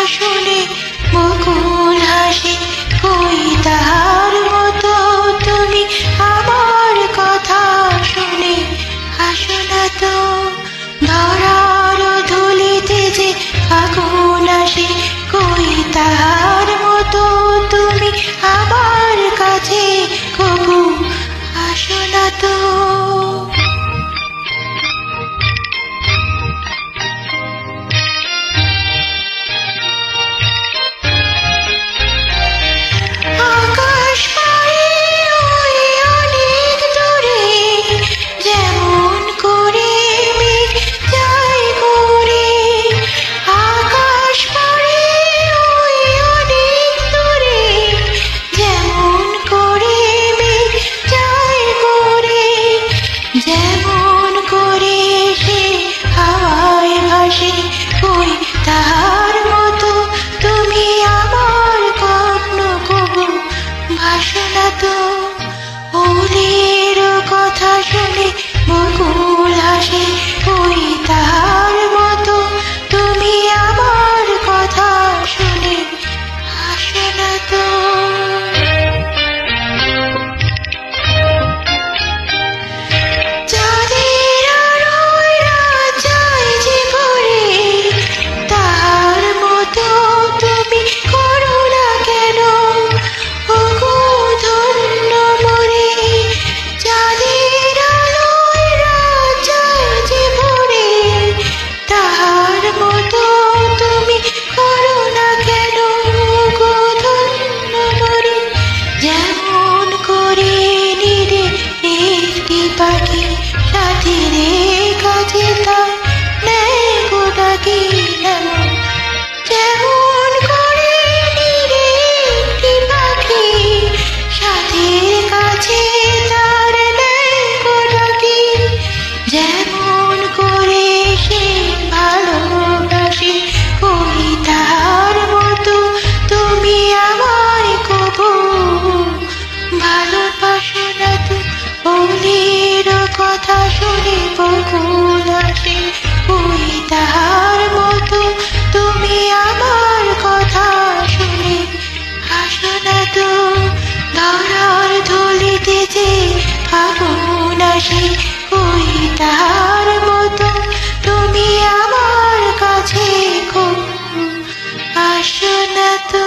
শুনে বকুল হাসে, কই তাহার মতো তুমি আমার কথা শুনে হাসো না তো। ধরার ধুলিতে যে আগুন আসে, কই তাহার মতো তুমি আমার কাছে কবু আসো না তো। আকাশ পাড়ে ওই অনেক দূরে, যেমন করে মেঘ যায় ঘুরে। আকাশ পাড়ে ওই অনেক দূরে, যেমন করে মেঘ যায় ঘুরে। যেমন করে সে হাওয়ায় ভাসে, কই তাহার মতো তুমি আমার কখনো কবু ভাসো না তো। ওদের কথা শুনে বকুল হাসে, কই তাহার মতো তুমি আমার কথা শুনে হাসো না তো। চাঁদের আলোয় রাত যায় যে ভরে, তাহার মতো তুমি করো না কেন ওগো ধন্য মোরে। চাঁদের আলোয় রাত যায় যে ভরে, তাহার মতো তুমি করো না কেন ওগো ধন্য মোরে। যেমন করে নিরে একটি পাখি সাথীর কাছে তার নেয় গো ডাকি, যেমন করে নিরে একটি পাখি সাথীর কাছে তার নেয় গো ডাকি। যেমন করে সে ভালোবাসে, কই তাহার মতো তুমি আমায় কবু ভালোবাসো না তো। ওদের কথা শুনে বকুল হাসে, কই তাহার মতো তুমি আমার কথা শুনে হাসো না তো। ধরার ধুলিতে যে আগুন আসে, কই তাহার মতো তুমি আমার কাছে কবু আসো না তো।